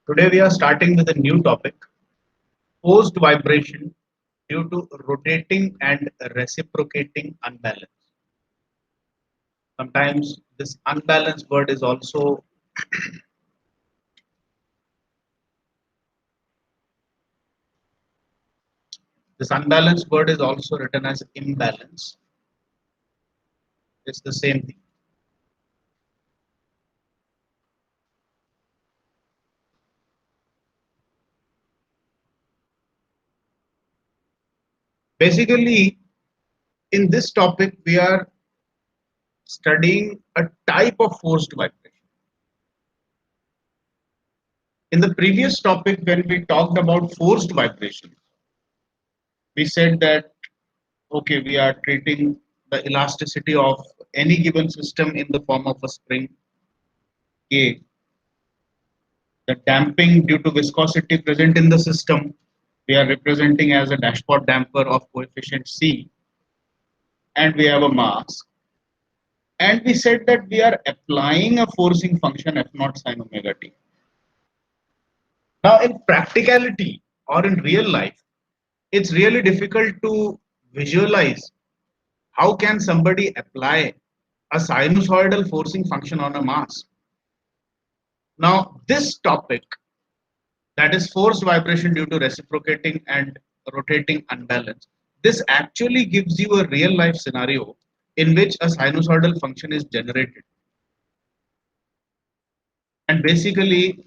Today we are starting with a new topic, forced vibration due to rotating and reciprocating unbalance. Sometimes this unbalanced word is also this unbalanced word is also written as imbalance. It's the same thing. Basically, in this topic, we are studying a type of forced vibration. In the previous topic, when we talked about forced vibration, we said that okay, we are treating the elasticity of any given system in the form of a spring K, the damping due to viscosity present in the system, we are representing as a dashpot damper of coefficient C, and we have a mass. And we said that we are applying a forcing function F naught sine omega t. Now, in practicality or in real life, it's really difficult to visualize how can somebody apply a sinusoidal forcing function on a mass. Now, this topic, that is forced vibration due to reciprocating and rotating unbalance, this actually gives you a real life scenario in which a sinusoidal function is generated. And basically,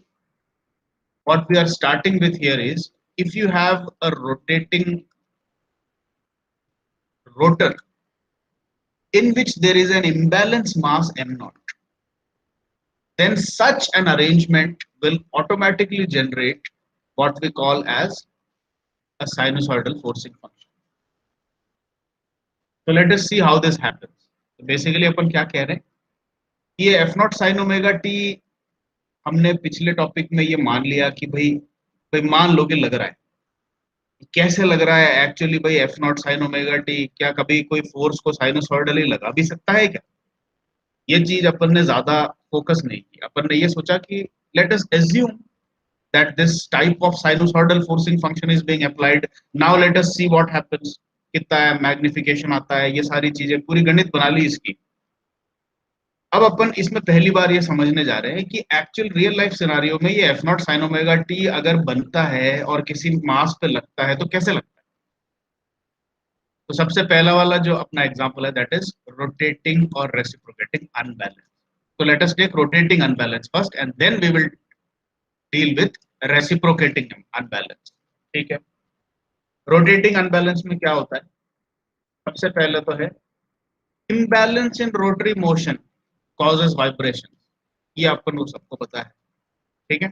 what we are starting with here is if you have a rotating rotor in which there is an imbalance mass m naught, then such an arrangement will automatically generate what we call as a sinusoidal forcing function. So let us see how this happens. So basically अपन क्या कह रहे हैं, ये F naught sine omega T हमने पिछले topic में ये मान लिया कि भाई भाई मान लो कि लग रहा है, कैसे लग रहा है एक्चुअली भाई F naught sine omega T क्या कभी कोई फोर्स को साइनोसॉइडली लगा भी सकता है क्या? ये चीज अपन ने ज्यादा फोकस नहीं की, अपन ने ये सोचा कि let us assume that this type of sinusoidal forcing function is being applied. Now let us see what happens. कितना है मैग्निफिकेशन आता है, ये सारी चीजें पूरी गणित बना ली इसकी. अब अपन इसमें पहली बार ये समझने जा रहे हैं कि एक्चुअल रियल लाइफ सिनारियो में ये F naught sine omega T अगर बनता है और किसी मास पे लगता है तो कैसे लगता है. तो सबसे पहला वाला जो अपना एग्जांपल है दैट इज रोटेटिंग और रेसिप्रोकेटिंग अनबैलेंस. तो let us take rotating unbalance first and then we will deal with reciprocating unbalance. ठीक है. रोटेटिंग अनबैलेंस में क्या होता है, सबसे पहले तो है इम्बैलेंस इन रोटरी मोशन कॉजेस वाइब्रेशन. ये अपन लोग सबको पता है. ठीक है.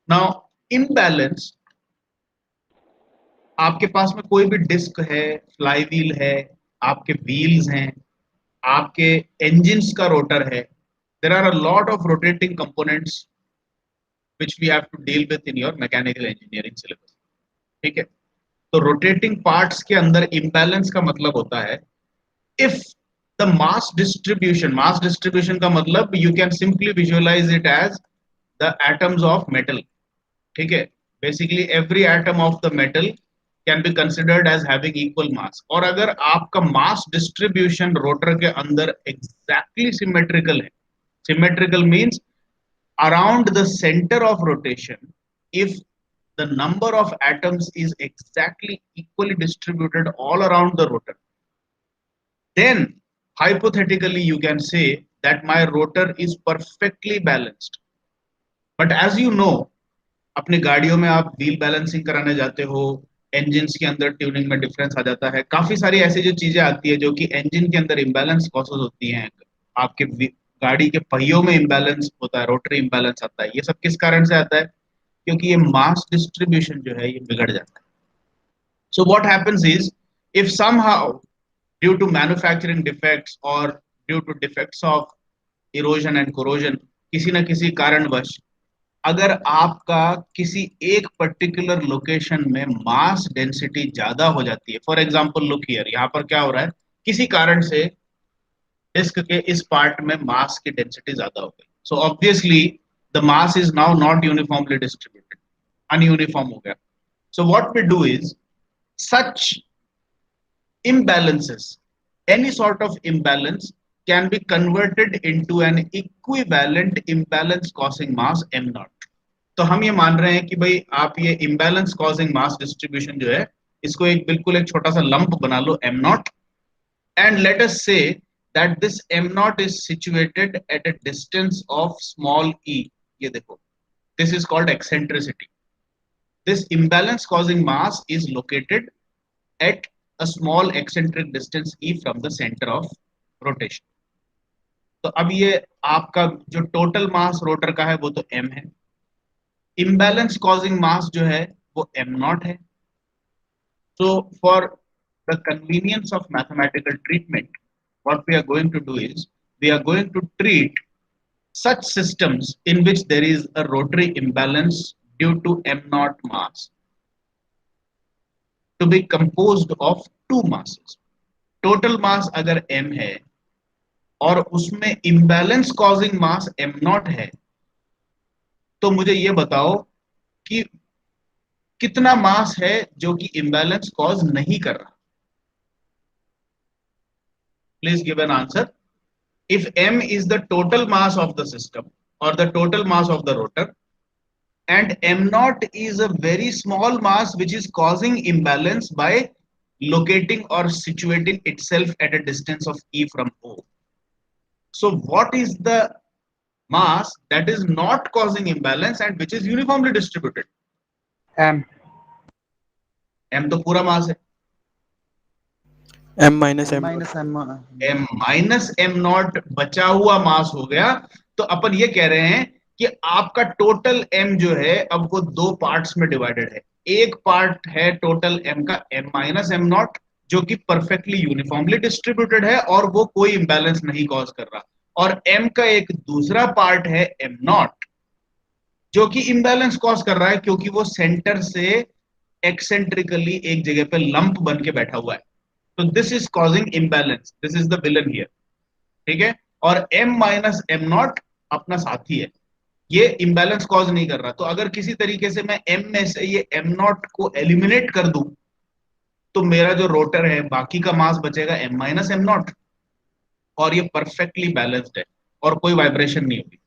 नाउ इम्बैलेंस, आपके पास में कोई भी डिस्क है, फ्लाई व्हील है, आपके व्हील्स हैं, आपके इंजन्स का रोटर है, there are a lot of rotating components which we have to deal with in your mechanical engineering syllabus. ठीक है. तो रोटेटिंग पार्ट्स के अंदर इम्बैलेंस का मतलब होता है if the mass distribution का मतलब you can simply visualize it as the atoms of metal. ठीक है. basically every atom of the metal can be considered as having equal mass. और अगर आपका mass distribution रोटर के अंदर exactly symmetrical है, symmetrical means around the center of rotation, if the number of atoms is exactly equally distributed all around the rotor, then hypothetically you can say that my rotor is perfectly balanced. But as you know, अपने गाड़ियों में आप wheel balancing कराने जाते हो, engines के अंदर tuning में डिफरेंस आ जाता है, काफी सारी ऐसी जो चीजें आती है जो कि इंजन के अंदर इम्बैलेंस कॉसेस होती हैं, आपके गाड़ी के पहियों में इम्बैलेंस होता है, रोटरी इम्बैलेंस आता है. ये सब किस कारण से आता है? क्योंकि ये मास डिस्ट्रीब्यूशन जो है ये बिगड़ जाता है. So what happens is if somehow due to manufacturing defects और due to defects of erosion and corrosion, किसी न किसी कारणवश अगर आपका किसी एक पर्टिकुलर लोकेशन में मास डेंसिटी ज्यादा हो जाती है, फॉर एग्जांपल लुक हियर, यहाँ पर क्या हो रहा है, किसी कारण से डिस्क के इस पार्ट में मास की डेंसिटी ज्यादा हो गई. So obviously the mass is now not uniformly distributed, ununiform हो गया. So what we do is, such imbalances, any sort of imbalance can be converted into an equivalent imbalance causing mass m naught. तो हम ये मान रहे हैं कि भाई आप ये imbalance causing mass distribution जो है, इसको एक बिल्कुल एक छोटा सा लंप बना लो m naught, and let us say that this m naught is situated at a distance of small e. ये देखो, this is called eccentricity. This imbalance causing mass is located at a small eccentric distance e from the center of rotation. तो अब ये आपका जो total mass rotor का है वो तो m है, imbalance causing mass जो है वो m naught है. So for the convenience of mathematical treatment, what we are going to do is, we are going to treat such systems in which there is a rotary imbalance due to m naught mass to be composed of two masses. Total mass अगर m है और उसमें imbalance causing mass m naught है, तो मुझे ये बताओ कि कितना मास है जो कि imbalance cause नहीं कर रहा. Please give an answer. If m is the total mass of the system or the total mass of the rotor, and m naught is a very small mass which is causing imbalance by locating or situating itself at a distance of e from o. So what is the mass that is not causing imbalance and which is uniformly distributed? m m तो पूरा मास है. m minus m minus m m minus m not बचा हुआ मास हो गया. तो अपन ये कह रहे हैं कि आपका टोटल m जो है अब वो दो पार्ट्स में डिवाइडेड है. एक पार्ट है टोटल m का m माइनस m नॉट जो कि परफेक्टली यूनिफॉर्मली डिस्ट्रीब्यूटेड है और वो कोई इंबैलेंस नहीं कॉज कर रहा, और m का एक दूसरा पार्ट है m नॉट जो कि इंबैलेंस कॉज कर रहा है क्योंकि वो सेंटर से एक्सेंट्रिकली एक जगह पे लंप बन के बैठा हुआ है. तो this is causing imbalance, this is the villain here. ठीक है, और m माइनस m नॉट अपना साथी है, ये इम्बैलेंस कॉज नहीं कर रहा. तो अगर किसी तरीके से मैं m में से ये m नॉट को एलिमिनेट कर दूं तो मेरा जो रोटर है बाकी का मास बचेगा m माइनस m नॉट, और ये परफेक्टली बैलेंस्ड है और कोई वाइब्रेशन नहीं होगी.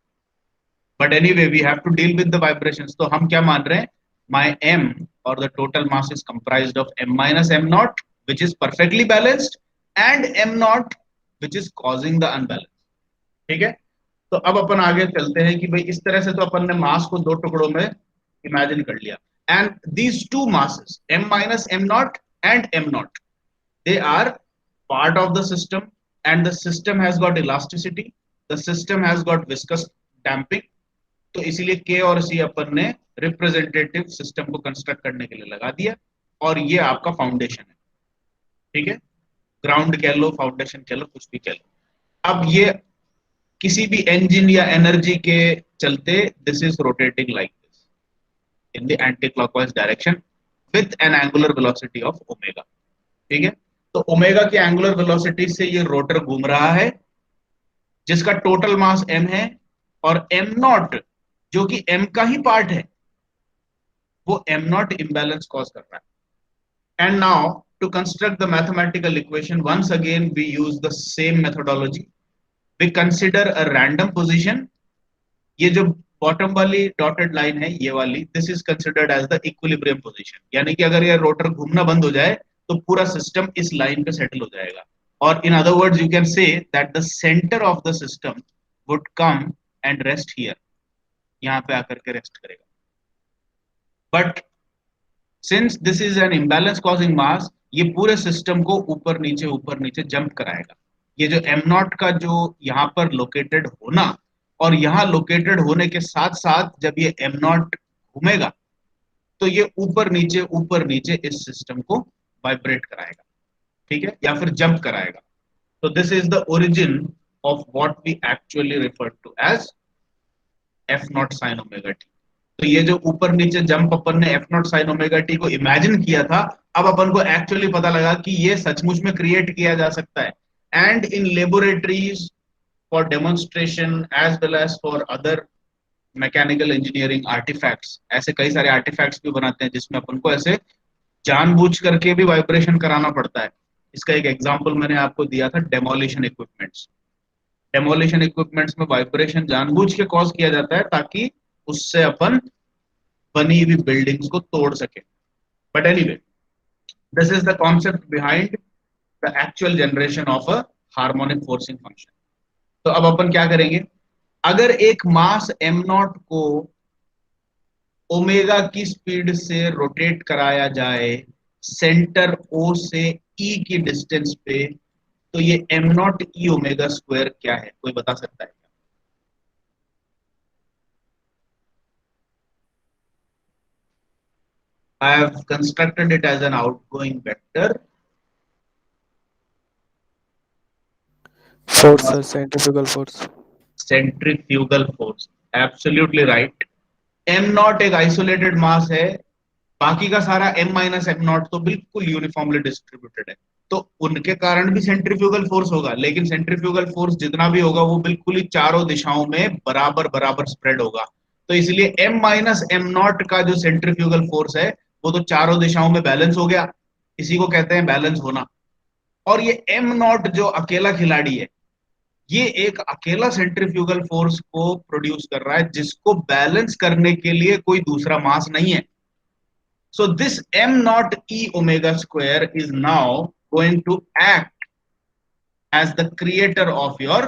But anyway we have to deal with the vibrations. तो हम क्या मान रहे हैं, माय m और the total mass is comprised of m minus m naught which is perfectly balanced and m naught which is causing the unbalance. ठीक है, तो अब अपन आगे चलते हैं कि भाई इस तरह से तो अपन ने मास को दो टुकड़ों में इमेजिन कर लिया, and these two masses m minus m naught and m naught, they are part of the system and the system has got elasticity, the system has got viscous damping. तो इसीलिए k और c अपन ने representative system को construct करने के लिए लगा दिया, और ये आपका फाउंडेशन है. ठीक है, ग्राउंड कह लो, फाउंडेशन कह लो, कुछ भी कह लो. अब ये किसी भी इंजन या एनर्जी के चलते this is rotating like this in the anti clockwise direction with N angular velocity of omega. ठीक है, तो ओमेगा की एंगुलर वेलोसिटी से ये रोटर घूम रहा है जिसका टोटल मास m है, और m नॉट जो कि m का ही पार्ट है वो m नॉट इम्बैलेंस कॉज कर रहा है. And now to construct the mathematical equation, once again we use the same methodology. We consider a random position. ये जो बॉटम वाली डॉटेड लाइन है ये वाली, this is considered as the equilibrium position. यानी कि अगर ये रोटर घूमना बंद हो जाए तो पूरा सिस्टम इस लाइन पे सेटल हो जाएगा. और in other words you can say that the centre of the system would come and rest here, यहाँ पे आकर के रेस्ट करेगा. But since this is an imbalance causing mass, ये पूरे सिस्टम को ऊपर नीचे जंप कराएगा. ये जो m नॉट का जो यहाँ पर लोकेटेड होना और यहाँ लोकेटेड होने के साथ साथ जब ये m नॉट घूमेगा तो ये ऊपर नीचे इस सिस्टम को वाइब्रेट कराएगा. ठीक है, या फिर जंप कराएगा. तो this is the origin of what we actually refer to as f naught sine omega t. तो ये जो ऊपर नीचे जंप अपन ने f naught sine omega t को इमेजिन किया था, अब अपन को एक्चुअली पता लगा कि ये सचमुच में क्रिएट किया जा सकता है. And in laboratories for demonstration as well as for other mechanical engineering artifacts, ऐसे कई सारे आर्टिफैक्ट्स भी बनाते हैं जिसमें अपन को ऐसे जानबूझ करके भी वाइब्रेशन कराना पड़ता है। इसका एक एग्जांपल मैंने आपको दिया था, डेमोलिशन इक्विपमेंट्स। डेमोलिशन इक्विपमेंट्स में वाइब्रेशन जानबूझ के कॉज किया जाता है ताकि उससे अपन बनी हुई बिल्डिंग्स को तोड़ सके। But anyway, this is the concept behind the actual generation of a harmonic forcing function. तो अब अपन क्या करेंगे, अगर एक मास एम नॉट को ओमेगा की स्पीड से रोटेट कराया जाए सेंटर ओ से ई की डिस्टेंस पे, तो ये M naught e omega square क्या है, कोई बता सकता है? I have constructed it as an outgoing vector. Force, sir, centrifugal force. Centrifugal force, absolutely right. Am not एक आइसोलेटेड मास है, बाकी का सारा एम माइनस एम नॉट तो बिल्कुल यूनिफॉर्मली डिस्ट्रीब्यूटेड है, तो उनके कारण भी सेंट्रीफ्यूगल फोर्स होगा, लेकिन सेंट्रीफ्यूगल फोर्स जितना भी होगा वो बिल्कुल ही चारों दिशाओं में बराबर बराबर स्प्रेड होगा। तो इसलिए एम माइनस एम नॉट का जो सेंट्रीफ्यूगल फोर्स है वो तो चारों दिशाओं में बैलेंस हो गया, इसी को कहते हैं बैलेंस होना। और ये एम नॉट जो अकेला खिलाड़ी है, ये एक अकेला सेंट्रीफ्यूगल फोर्स को प्रोड्यूस कर रहा है जिसको बैलेंस करने के लिए कोई दूसरा मास नहीं है। So this m naught e omega square is now going to act as the creator of your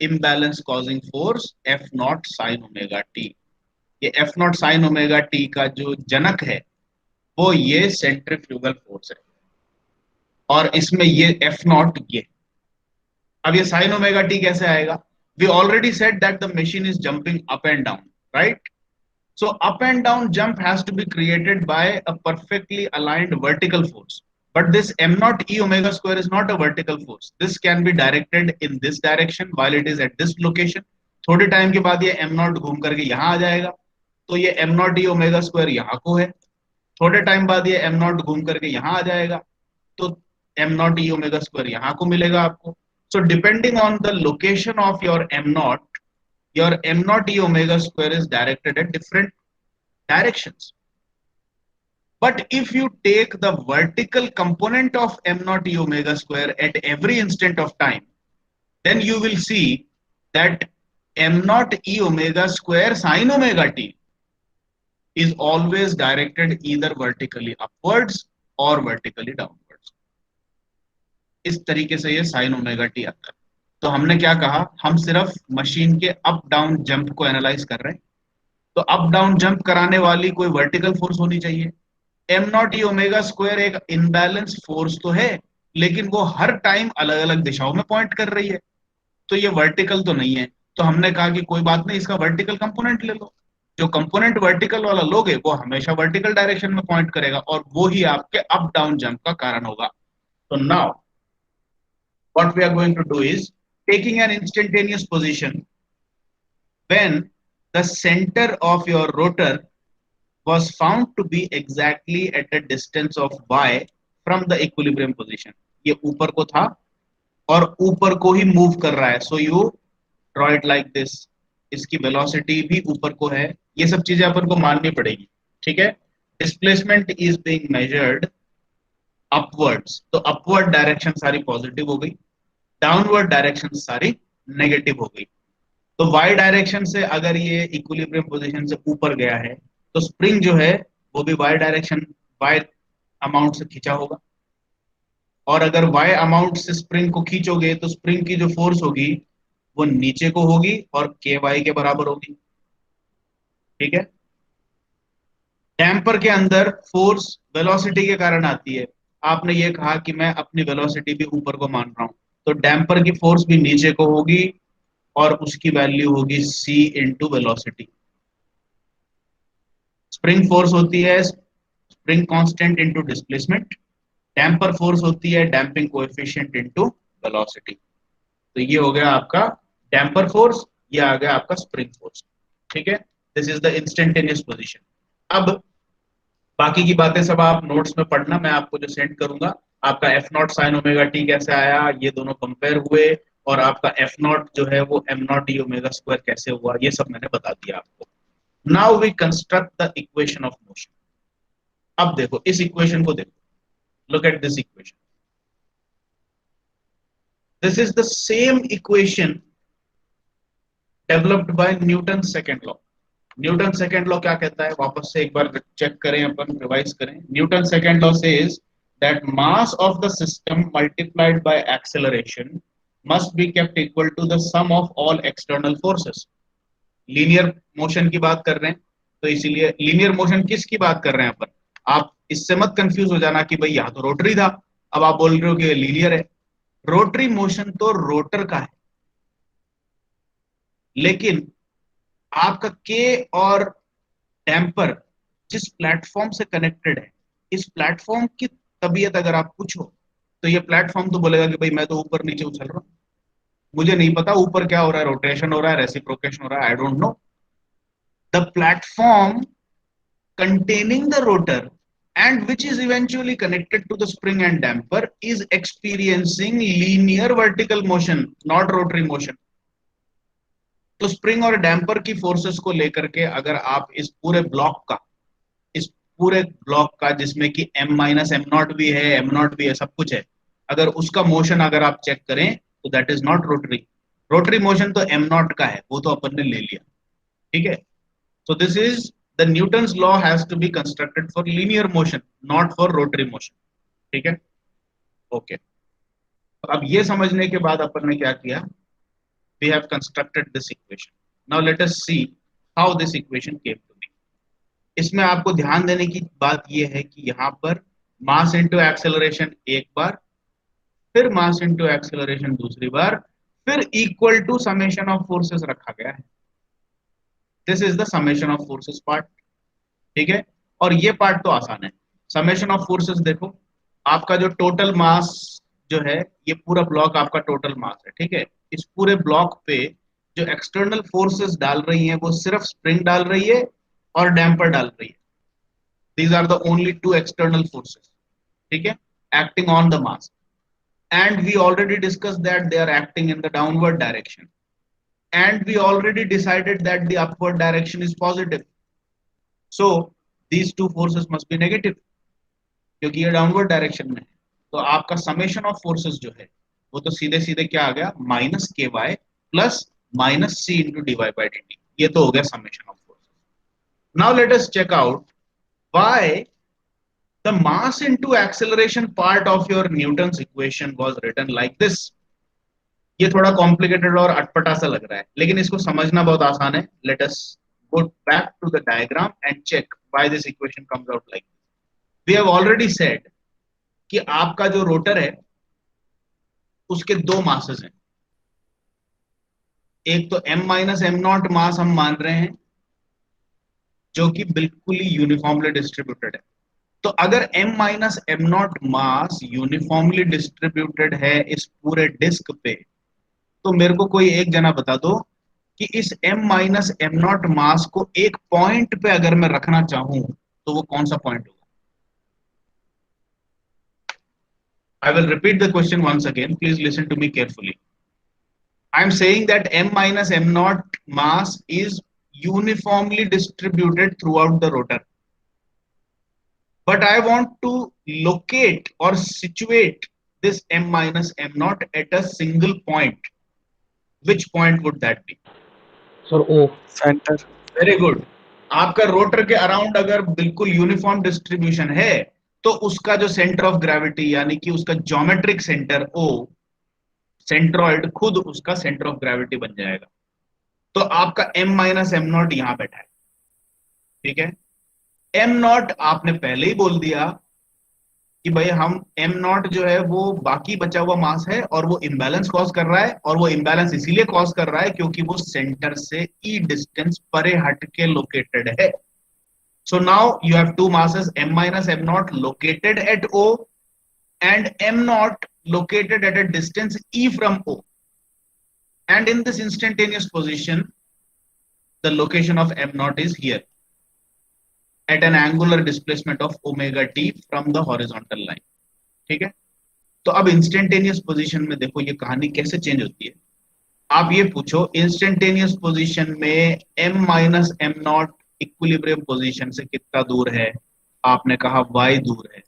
imbalance causing force f naught sin omega t. ये f naught sin omega t का जो जनक है वो ये सेंट्रीफ्यूगल फोर्स है, और इसमें ये f naught ये। अब ये sin omega t कैसे आएगा? We already said that the machine is jumping up and down, right? So up and down jump has to be created by a perfectly aligned vertical force. But this m naught e omega square is not a vertical force. This can be directed in this direction while it is at this location. थोड़े time के बाद ये m naught घूम करके यहाँ आ जाएगा, तो ये m naught e omega square यहाँ को है। थोड़े टाइम बाद ये m naught घूम करके यहाँ आ जाएगा, तो m naught e omega square यहाँ को मिलेगा आपको। So depending on the location of your m naught, your m naught e omega square is directed at different directions. But if you take the vertical component of m naught e omega square at every instant of time, then you will see that m naught e omega square sin omega t is always directed either vertically upwards or vertically downwards. इस तरीके से ये sin omega t आता है। तो हमने क्या कहा, हम सिर्फ मशीन के अप डाउन जंप को एनालाइज कर रहे हैं। तो अप डाउन जंप कराने वाली कोई वर्टिकल फोर्स होनी चाहिए। M naught e omega square एक इनबैलेंस फोर्स तो है, लेकिन वो हर टाइम अलग अलग दिशाओं में पॉइंट कर रही है, तो ये वर्टिकल तो नहीं है। तो हमने कहा कि कोई बात नहीं, इसका वर्टिकल कंपोनेंट ले लो। जो कंपोनेंट वर्टिकल वाला लोगे वो हमेशा वर्टिकल डायरेक्शन में पॉइंट करेगा, और वो ही आपके अप डाउन जंप का कारण होगा। तो now what we are going to do is taking an instantaneous position when the center of your rotor was found to be exactly at a distance of y from the equilibrium position. ये ऊपर को था और ऊपर को ही move कर रहा है, so you draw it like this. इसकी वेलोसिटी भी ऊपर को है, ये सब चीजें अपन को माननी पड़ेगी, ठीक है। Displacement is being measured upwards, तो अपवर्ड डायरेक्शन सारी पॉजिटिव हो गई, डाउनवर्ड डायरेक्शन सारी नेगेटिव हो गई। तो y डायरेक्शन से अगर ये इक्विलिब्रियम पोजीशन से ऊपर गया है तो स्प्रिंग जो है वो भी y डायरेक्शन y अमाउंट से खींचा होगा, और अगर y अमाउंट से स्प्रिंग को खींचोगे तो स्प्रिंग की जो फोर्स होगी वो नीचे को होगी और ky के बराबर होगी, ठीक है। डैम्पर के अंदर फोर्स वेलोसिटी के कारण आती है। आपने ये कहा कि मैं अपनी वेलोसिटी भी ऊपर को मान रहा हूं, तो डैम्पर की फोर्स भी नीचे को होगी और उसकी वैल्यू होगी c into velocity. Spring force होती है spring constant into displacement, damper force होती है डैम्पिंग कोएफिशिएंट इंटू वेलोसिटी। तो ये हो गया आपका डैम्पर फोर्स, ये आ गया आपका स्प्रिंग फोर्स, ठीक है। This is the instantaneous position. अब बाकी की बातें सब आप नोट्स में पढ़ना, मैं आपको जो सेंड करूंगा। आपका f naught sine omega T कैसे आया, ये दोनों कंपेयर हुए, और आपका एफ नॉट जो है वो m naught d omega square कैसे हुआ, ये सब मैंने बता दिया आपको. Now we construct the equation of motion. अब देखो इस इक्वेशन को देखो, look at this equation. This is the same equation developed by Newton's second law. Newton second law क्या कहता है, वापस से एक बार चेक करें, अपन रिवाइज करें. Newton second law says that mass of the system multiplied by acceleration must be kept equal to the sum of all external forces. Linear motion की बात कर रहे हैं, तो इसीलिए लीनियर मोशन किसकी बात कर रहे हैं अपन. आप इससे मत कंफ्यूज हो जाना कि भाई यहाँ तो रोटरी था, अब आप बोल रहे हो कि लीनियर है. रोटरी मोशन तो रोटर का है, लेकिन आपका के और डैम्पर जिस प्लेटफॉर्म से कनेक्टेड है, इस प्लेटफॉर्म की तबीयत अगर आप पूछो तो ये प्लेटफॉर्म तो बोलेगा कि भाई मैं तो ऊपर नीचे उछल रहा हूं, मुझे नहीं पता ऊपर क्या हो रहा है, रोटेशन हो रहा है, रेसिप्रोकेशन हो रहा है, I don't know. The platform containing the rotor and which is eventually connected to the spring and damper is experiencing linear vertical motion, not rotary motion. तो स्प्रिंग और डैम्पर की फोर्सेस को लेकर के अगर आप इस पूरे ब्लॉक का जिसमें कि m माइनस एम नॉट भी है, एम नॉट भी है, सब कुछ है, अगर उसका मोशन अगर आप चेक करें तो that is not rotary. Rotary motion तो एम नॉट का है, वो तो अपन ने ले लिया. ठीक है. So this is the Newton's law has to be constructed for linear motion, not for rotary motion. ठीक है. ओके. अब ये समझने के बाद अपन ने क्या किया, we have constructed this equation. Now let us see how this equation came to be. इसमें आपको ध्यान देने की बात ये है कि यहाँ पर मास इनटू एक्सेलरेशन एक बार, फिर मास इनटू एक्सेलरेशन दूसरी बार, फिर equal to summation of forces रखा गया है. This is the summation of forces part. ठीक है. और ये पार्ट तो आसान है. समेशन ऑफ फोर्सेस देखो, आपका जो टोटल मास जो है, ये पूरा ब्लॉक आपका टोटल मास है. ठीक है. इस पूरे ब्लॉक पे जो एक्सटर्नल फोर्सेस डाल रही हैं वो सिर्फ स्प्रिंग डाल रही है और डैम्पर डाल रही है. These are the only two external forces. ठीक है. Acting on the mass, and we already discuss that they are acting in the downward direction, and we already decided that the upward direction is positive. So these two forces must be negative, क्योंकि ये downward direction में है. तो आपका summation of forces जो है वो तो सीधे सीधे क्या आ गया, minus k y plus minus c into d y by D t. ये तो हो गया summation of forces. Now let us check out why the mass into acceleration part of your Newton's equation was written like this. ये थोड़ा complicated और अटपटा सा लग रहा है, लेकिन इसको समझना बहुत आसान है. Let us go back to the diagram and check why this equation comes out like this. We have already said कि आपका जो रोटर है उसके दो मासेस हैं. एक तो m माइनस एम नॉट मास हम मान रहे हैं जो कि बिल्कुल ही यूनिफॉर्मली डिस्ट्रीब्यूटेड है. तो अगर m minus M not mass uniformly distributed है इस पूरे डिस्क पे, तो मेरे को कोई एक जना बता दो कि इस m माइनस एम नॉट मास को एक पॉइंट पे अगर मैं रखना चाहूं तो वो कौन सा पॉइंट होगा. I will repeat the question once again. Please listen to me carefully. I am saying that m minus m naught mass is uniformly distributed throughout the rotor. But I want to locate or situate this m minus m naught at a single point. Which point would that be? Sir, O. Center. Very good. आपका rotor के around अगर बिल्कुल uniform distribution है तो उसका जो centre of gravity यानी कि उसका ज्योमेट्रिक सेंटर O, सेंट्रॉइड खुद उसका सेंटर ऑफ ग्रेविटी बन जाएगा. तो आपका m माइनस एम नॉट यहां बैठा है. ठीक है. m नॉट आपने पहले ही बोल दिया कि भाई हम m नॉट जो है वो बाकी बचा हुआ मास है और वो इम्बैलेंस कॉज कर रहा है, और वो इम्बैलेंस इसीलिए कॉज कर रहा है क्योंकि वो सेंटर से e डिस्टेंस परे हट के लोकेटेड है. So now you have two masses, m minus m naught located at O and m naught located at a distance e from O. And in this instantaneous position, the location of m naught is here at an angular displacement of omega t from the horizontal line. ठीक है. तो अब instantaneous position में देखो ये कहानी कैसे change होती है. आप ये पूछो इंस्टेंटेनियस पोजीशन में m minus M not equilibrium position से कितना दूर है? आपने कहा y दूर है।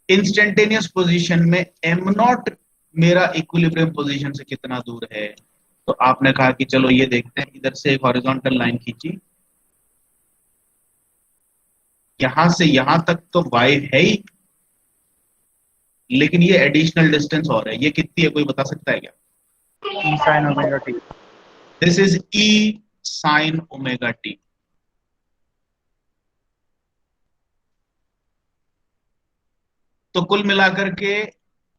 इंस्टेंटेनियस पोजीशन में m नॉट मेरा इक्विलिब्रियम पोजीशन से कितना दूर है? तो आपने कहा कि चलो ये देखते हैं, इधर से एक हॉरिजॉन्टल लाइन खींची, यहां से यहां तक तो y है ही, लेकिन ये एडिशनल डिस्टेंस और है, ये कितनी है कोई बता सकता है क्या? E sin omega t. This is e sign omega T. तो कुल मिलाकर के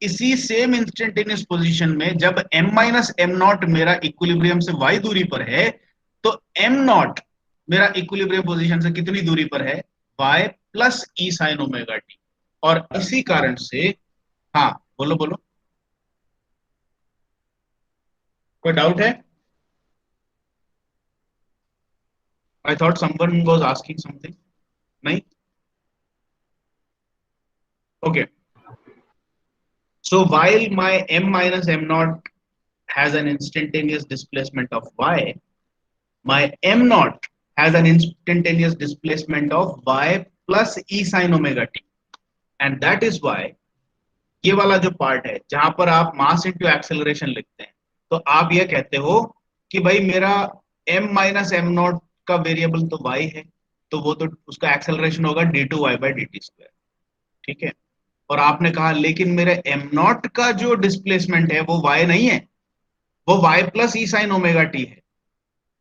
इसी सेम इंस्टेंटेनियस पोजीशन में जब m माइनस एम नॉट मेरा इक्विलिब्रियम से y दूरी पर है, तो m नॉट मेरा इक्विलिब्रियम पोजीशन से कितनी दूरी पर है? y प्लस ई साइन ओमेगा टी। और इसी कारण से, हाँ बोलो बोलो, कोई डाउट है? I thought someone was asking something. नहीं? Okay. So while my m minus m naught has an instantaneous displacement of y, my m naught has an instantaneous displacement of y plus e sin omega t. And that is why ये वाला जो part है जहां पर आप मास into acceleration लिखते हैं, तो आप ये कहते हो कि भाई मेरा m माइनस एम नॉट का वेरिएबल तो y है, तो वो तो उसका एक्सेलरेशन होगा d2y/dt²। ठीक है। और आपने कहा लेकिन मेरे एम नॉट का जो डिस्प्लेसमेंट है वो y नहीं है, वो y प्लस ई साइन ओमेगा टी है।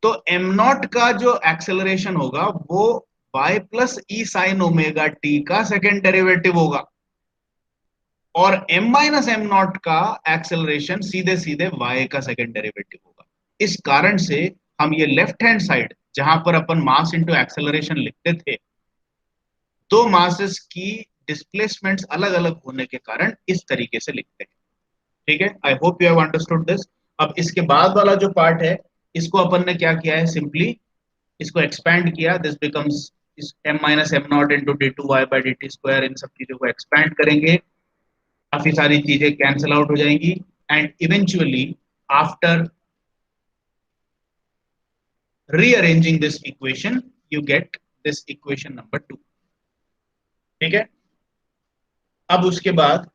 तो एम नॉट का जो एक्सेलरेशन होगा वो y प्लस ई साइन ओमेगा टी का सेकेंड डेरिवेटिव होगा, और m माइनस एम नॉट का एक्सेलरेशन सीधे सीधे y का सेकेंड डेरिवेटिव होगा। इस कारण से हम ये लेफ्ट हैंड साइड जहां पर अपन मास इंटू एक्सेलरेशन लिखते थे, दो मासेस की डिस्प्लेसमेंट्स अलग अलग होने के कारण इस तरीके से लिखते हैं। ठीक है, I hope you have understood this. अब इसके बाद वाला जो पार्ट है, इसको अपन ने क्या किया है, सिंपली इसको एक्सपैंड किया। This becomes m minus M naught into D two Y by D T square. इन सब चीजों को एक्सपैंड करेंगे, काफी सारी चीजें कैंसिल आउट हो जाएंगी, and eventually after rearranging this equation you get this equation number 2। ठीक है। अब उसके बाद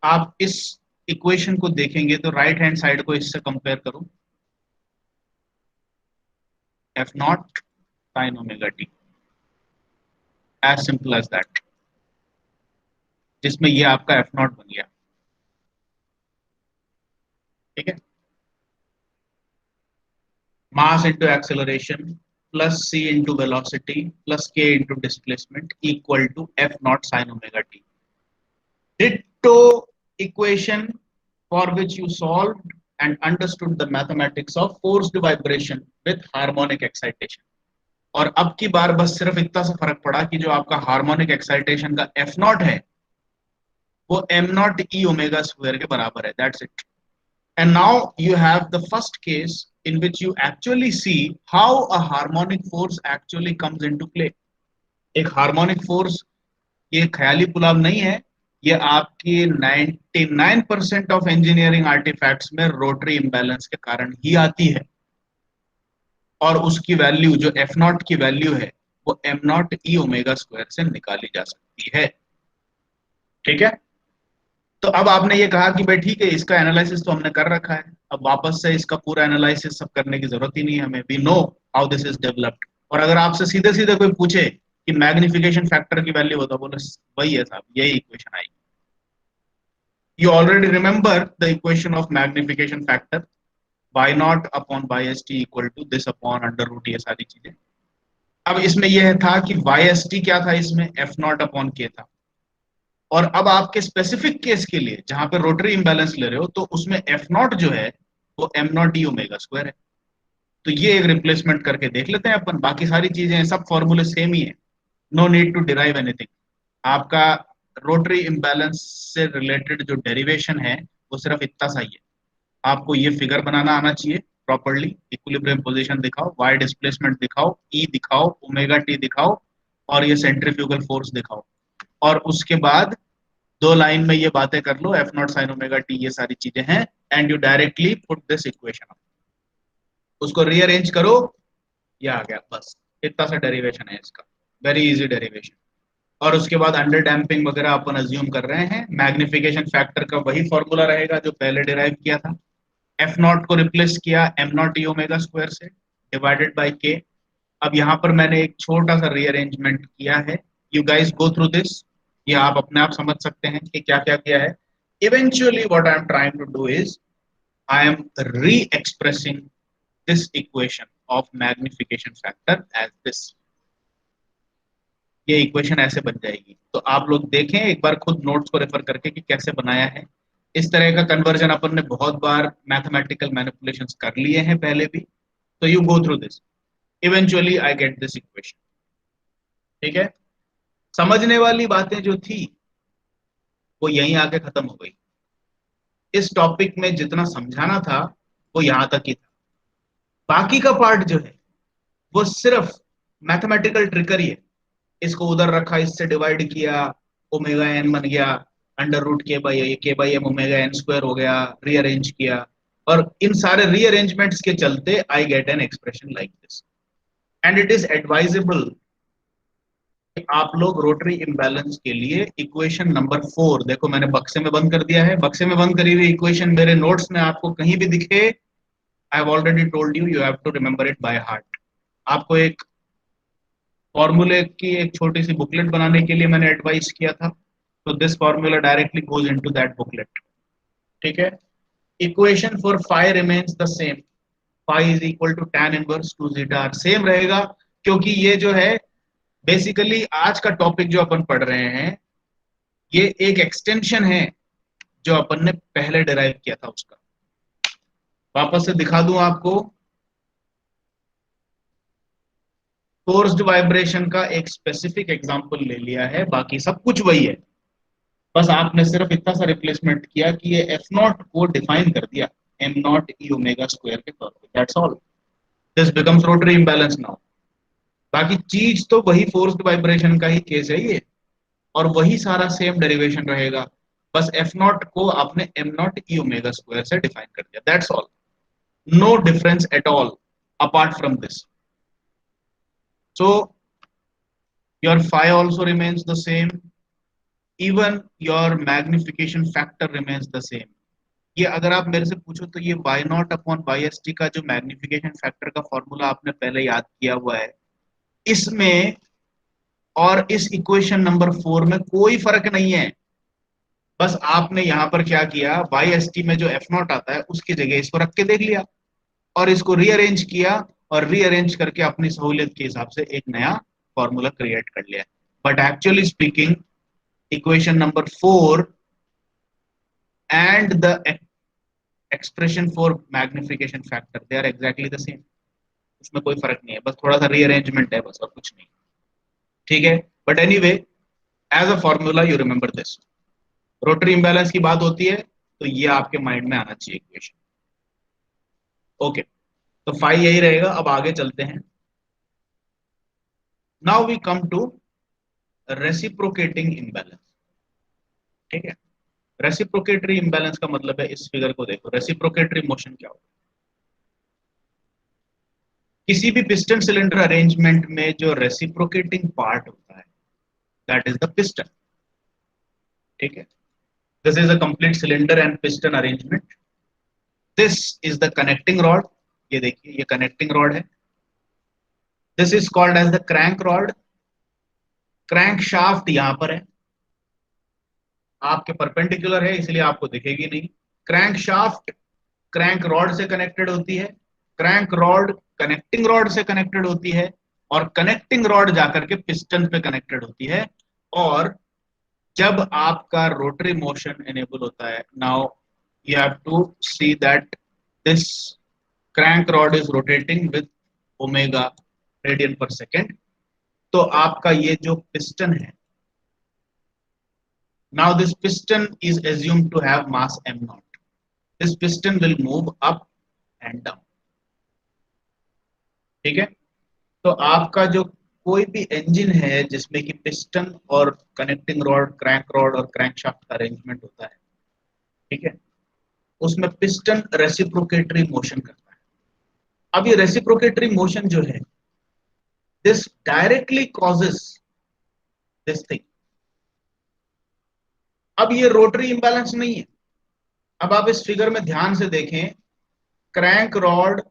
आप इस इक्वेशन को देखेंगे तो राइट हैंड साइड को इससे कंपेयर करो, f naught sine omega t, as simple as that, जिसमें ये आपका एफ नॉट बन गया। ठीक है। Mass into acceleration plus c into velocity plus k into displacement equal to f naught sine omega t. Ditto equation for which you solved and understood the mathematics of forced vibration with harmonic excitation। और अब की बार बस सिर्फ इतना सा फर्क पड़ा कि जो आपका हार्मोनिक एक्साइटेशन का एफ नॉट है वो m naught e omega square के बराबर है। That's it. And now you have the first case in which you actually see how a harmonic force actually comes into play। एक harmonic force ये ख्याली पुलाव नहीं है, ये आपकी 99% ऑफ इंजीनियरिंग आर्टिफैक्ट्स में रोटरी इंबैलेंस के कारण ही आती है, और उसकी वैल्यू जो एफ नॉट की वैल्यू है वो m naught e omega square से निकाली जा सकती है। ठीक है। तो अब आपने ये कहा कि भाई ठीक है, इसका एनालिसिस तो हमने कर रखा है, अब वापस से इसका पूरा एनालिसिस सब करने की जरूरत ही नहीं है हमें, we know how this is developed. और अगर आपसे सीधे सीधे कोई पूछे कि मैग्निफिकेशन फैक्टर की वैल्यू बताओ, बोले वही है साहब, यही इक्वेशन आएगी। You already remember the equation of magnification factor, y naught upon by s t equal to this upon under root, ये सारी चीजें। अब इसमें यह था कि वाई एस टी क्या था, इसमें एफ नॉट अपॉन के था। और अब आपके स्पेसिफिक केस के लिए जहां पे रोटरी इंबैलेंस ले रहे हो, तो उसमें एफ नॉट जो है वो m naught e omega square है। तो ये एक रिप्लेसमेंट करके देख लेते हैं अपन, बाकी सारी चीजें सब फॉर्मूले सेम ही है, no need to derive anything. आपका रोटरी इंबैलेंस से रिलेटेड जो डेरिवेशन है वो सिर्फ इतना सा ही है। आपको ये फिगर बनाना आना चाहिए प्रॉपर्ली, इक्विलिब्रियम पोजीशन दिखाओ, वाई डिस्प्लेसमेंट दिखाओ, ई दिखाओ, ओमेगा टी दिखाओ, और ये सेंट्रीफ्यूगल फोर्स दिखाओ। और उसके बाद दो लाइन में ये बातें कर लो, F naught sine omega T, ये सारी चीजें हैं। And you directly put this equation, उसको रीअरेंज करो, ये आ गया, बस इतना सा डेरिवेशन है इसका, वेरी इजी डेरिवेशन। और उसके बाद अंडर डैम्पिंग वगैरह अपन अज्यूम कर रहे हैं, मैग्निफिकेशन फैक्टर का वही फॉर्मूला रहेगा जो पहले डिराइव किया था, एफ नॉट को रिप्लेस किया M naught e omega square से डिवाइडेड बाय के। अब यहाँ पर मैंने एक छोटा सा रीअरेंजमेंट किया है, you guys go through this, ये आप अपने आप समझ सकते हैं कि क्या क्या किया है। Eventually what I am trying to do is I am re expressing this equation of magnification factor as this, ये इक्वेशन ऐसे बन जाएगी। तो आप लोग देखें एक बार खुद नोट्स को रेफर करके कि कैसे बनाया है। इस तरह का कन्वर्जन अपन ने बहुत बार मैथमेटिकल मैनिपुलेशंस कर लिए हैं पहले भी, तो you go through this, eventually I get this equation. ठीक है, समझने वाली बातें जो थी वो यहीं आके खत्म हो गई। इस टॉपिक में जितना समझाना था वो यहां तक ही था, बाकी का पार्ट जो है वो सिर्फ मैथमेटिकल ट्रिकरी है। इसको उधर रखा, इससे डिवाइड किया, ओमेगा एन बन गया, under root k by m omega n square हो गया, रीअरेंज किया, और इन सारे रीअरेंजमेंट्स के चलते I get an expression like this. And it is advisable कि आप लोग रोटरी इम्बैलेंस के लिए इक्वेशन नंबर 4, देखो मैंने बक्से में बंद कर दिया है, बक्से में बंद करी हुई इक्वेशन मेरे नोट्स में आपको कहीं भी दिखे, I have already told you, you have to remember it by heart. आपको एक फॉर्मूले की एक छोटी सी बुकलेट बनाने के लिए मैंने एडवाइस किया था, तो this formula directly goes into that booklet. ठीक है, equation for phi remains the same, phi is equal to tan inverse 2 zeta r, same रहेगा, क्योंकि ये जो है बेसिकली आज का टॉपिक जो अपन पढ़ रहे हैं ये एक एक्सटेंशन है जो अपन ने पहले डिराइव किया था उसका। वापस से दिखा दूं आपको, फोर्स्ड वाइब्रेशन का एक स्पेसिफिक एग्जांपल ले लिया है, बाकी सब कुछ वही है, बस आपने सिर्फ इतना सा रिप्लेसमेंट किया कि ये एफ नॉट को डिफाइन कर दिया M naught e omega square के तौर पे, that's all, this becomes rotary imbalance now. बाकी चीज तो वही फोर्स्ड वाइब्रेशन का ही केस है ये, और वही सारा सेम डेरिवेशन रहेगा, बस एफ नॉट को आपने m naught e omega square से डिफाइन कर दिया, that's all, no difference at all apart from this. So your phi also remains the same, even your magnification factor remains the same। ये अगर आप मेरे से पूछो तो ये y naught upon y s t का जो मैग्निफिकेशन फैक्टर का फॉर्मूला आपने पहले याद किया हुआ है, इसमें और इस इक्वेशन नंबर 4 में कोई फर्क नहीं है। बस आपने यहां पर क्या किया, वाई एस टी में जो एफ नॉट आता है उसकी जगह इसको रख के देख लिया और इसको रीअरेंज किया, और रीअरेंज करके अपनी सहूलियत के हिसाब से एक नया फॉर्मूला क्रिएट कर लिया। But actually speaking equation number 4 and the expression for magnification factor, they are exactly the same, उसमें कोई फर्क नहीं है, बस थोड़ा सा रीअरेंजमेंट है, बस और कुछ नहीं। ठीक है, but anyway as a formula you remember this, rotary imbalance की बात होती है तो ये आपके माइंड में आना चाहिए इक्वेशन। ओके, तो फाई यही रहेगा। अब आगे चलते हैं, now we come to reciprocating imbalance. ठीक है, रेसिप्रोकेटरी इम्बैलेंस का मतलब है, इस फिगर को देखो, रेसिप्रोकेटरी मोशन क्या होता है, किसी भी पिस्टन सिलेंडर अरेंजमेंट में जो रेसिप्रोकेटिंग पार्ट होता है दैट इज द पिस्टन। ठीक है, this is a complete cylinder and piston arrangement, this is the connecting rod, ये देखिए ये कनेक्टिंग रॉड है, this is called as the crank rod, crank shaft यहां पर है, आपके परपेंडिकुलर है इसलिए आपको दिखेगी नहीं। क्रैंक शाफ्ट क्रैंक रॉड से कनेक्टेड होती है, क्रैंक रॉड कनेक्टिंग रॉड से कनेक्टेड होती है, और कनेक्टिंग रॉड जाकर के पिस्टन पे कनेक्टेड होती है। और जब आपका रोटरी मोशन एनेबल होता है, now you have to see that this crank rod is rotating with omega radian per second, तो आपका ये जो पिस्टन है, now this piston is assumed to have mass m naught, this piston will move up and down। ठीक है, तो आपका जो कोई भी इंजन है जिसमें कि पिस्टन और कनेक्टिंग रॉड क्रैंक रॉड और क्रैंक शाफ्ट का अरेंजमेंट होता है, ठीक है, उसमें पिस्टन रेसिप्रोकेटरी मोशन करता है। अब ये रेसिप्रोकेटरी मोशन जो है, this directly causes this thing. अब ये रोटरी इंबैलेंस नहीं है। अब आप इस फिगर में ध्यान से देखें, क्रैंक रॉड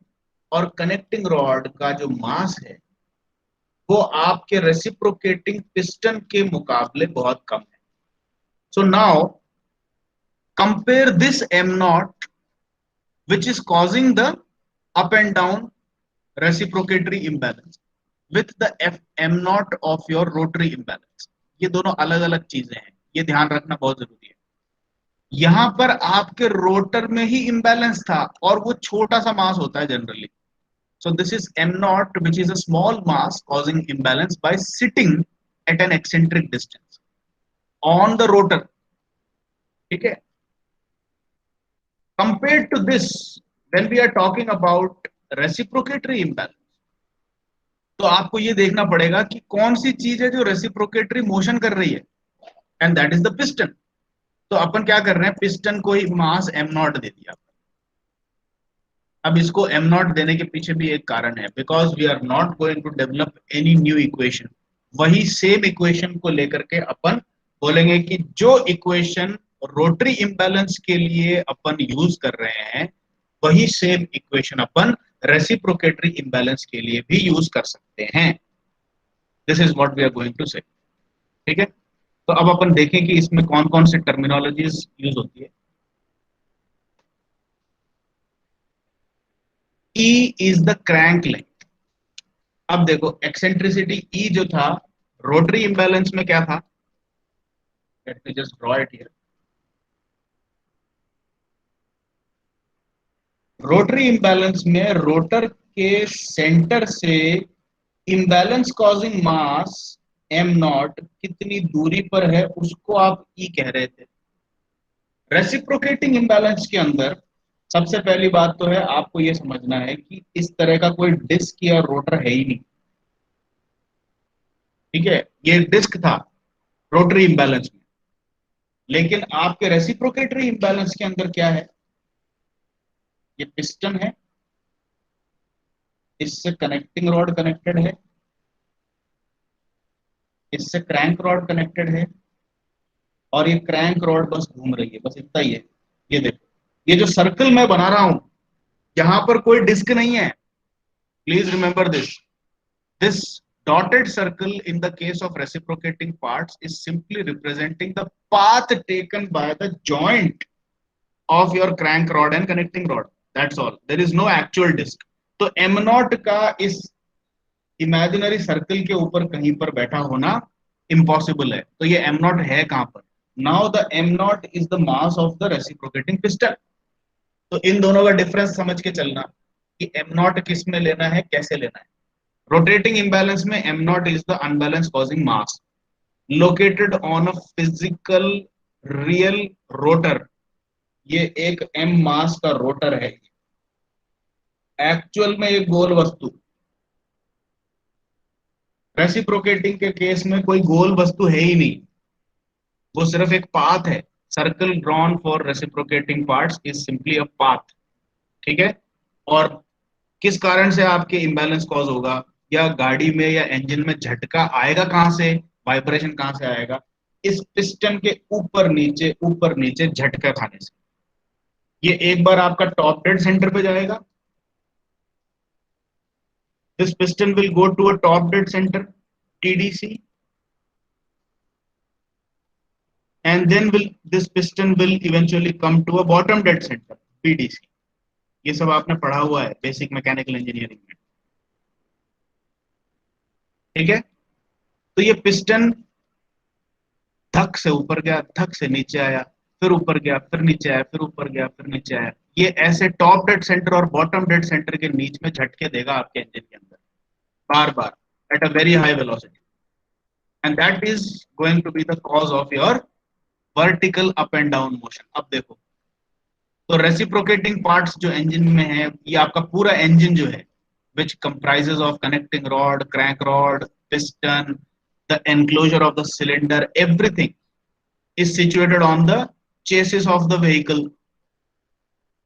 और कनेक्टिंग रॉड का जो मास है वो आपके रेसिप्रोकेटिंग पिस्टन के मुकाबले बहुत कम है। So now compare this am not which is causing the up and down reciprocatory imbalance with the m naught of your rotary imbalance। ये दोनों अलग अलग चीजें हैं, ये ध्यान रखना बहुत जरूरी है। यहां पर आपके रोटर में ही इम्बैलेंस था और वो छोटा सा मास होता है generally. So this is m naught which is a small mass causing imbalance by sitting at an eccentric distance on the rotor। ठीक है, compared to this when we are talking about reciprocatory imbalance, तो आपको ये देखना पड़ेगा कि कौन सी चीज है जो रेसिप्रोकेटरी मोशन कर रही है, and that is the piston. तो अपन क्या कर रहे हैं, पिस्टन को ही मास m नॉट दे दिया। अब इसको m नॉट देने के पीछे भी एक कारण है, because we are not going to develop any new equation. वही सेम इक्वेशन को लेकर के अपन बोलेंगे कि जो इक्वेशन रोटरी इंबैलेंस के लिए अपन यूज कर रहे हैं वही सेम इक्वेशन अपन रेसिप्रोकेटरी इंबैलेंस के लिए भी यूज कर सकते हैं। This is what we are going to say. ठीक है, तो अब अपन देखें कि इसमें कौन कौन सी टर्मिनोलॉजीज यूज होती है। E is the crank length। अब देखो एक्सेंट्रिसिटी E जो था रोटरी इंबैलेंस में क्या था, let me just draw it here. Rotary imbalance में रोटर के सेंटर से imbalance causing mass m not कितनी दूरी पर है उसको आप E कह रहे थे। रेसिप्रोकेटिंग इंबैलेंस के अंदर सबसे पहली बात तो है आपको यह समझना है कि इस तरह का कोई डिस्क या रोटर है ही नहीं। ठीक है, ये डिस्क था रोटरी इंबैलेंस में, लेकिन आपके रेसिप्रोकेटरी इंबैलेंस के अंदर क्या है, ये पिस्टन है, इससे कनेक्टिंग रॉड कनेक्टेड है, इससे क्रैंक रॉड कनेक्टेड है, और ये क्रैंक रॉड बस घूम रही है, बस इतना ही है। ये देखो, ये जो सर्कल मैं बना रहा हूं यहां पर कोई डिस्क नहीं है। Please remember this dotted circle in the case of reciprocating parts is simply representing the path taken by the joint of your crank rod and connecting rod, that's all, there is no actual disk। तो m not का इस imaginary circle के ऊपर कहीं पर बैठा होना impossible है। तो ये m नॉट है कहां पर, now the m not is the mass of the reciprocating piston. तो इन दोनों का डिफरेंस समझ के चलना कि m नॉट किस में लेना है, कैसे लेना है। रोटेटिंग इंबैलेंस में m not is the unbalance causing mass located on a physical real rotor. ये एक m मास का रोटर है, एक्चुअल में एक गोल वस्तु। रेसिप्रोकेटिंग के केस में कोई गोल वस्तु है ही नहीं, वो सिर्फ एक पाथ है। Circle drawn for reciprocating parts is simply a path. ठीक है, और किस कारण से आपके इंबैलेंस कॉज होगा, या गाड़ी में या इंजन में झटका आएगा कहां से, वाइब्रेशन कहां से आएगा, इस पिस्टन के ऊपर नीचे झटका खाने से। ये एक बार आपका टॉप डेड सेंटर पे जाएगा, this piston will go to a top dead centre TDC, and then this piston will eventually come to a bottom dead center BDC। ये सब आपने पढ़ा हुआ है बेसिक मैकेनिकल इंजीनियरिंग में। ठीक है, तो ये पिस्टन धक से ऊपर गया, धक से नीचे आया, फिर ऊपर गया, फिर नीचे आया, फिर ऊपर गया, फिर नीचे आया। ये ऐसे टॉप डेड सेंटर और बॉटम डेड सेंटर के बीच में झटके देगा आपके इंजन के अंदर बार बार at a very high velocity, and that is going to be the cause of your vertical up and down motion. अब देखो, तो रेसिप्रोकेटिंग पार्ट्स जो इंजन में है, ये आपका पूरा इंजन जो है which comprises of connecting rod, crank rod, piston, the enclosure of the cylinder, everything is situated on the chassis of the vehicle।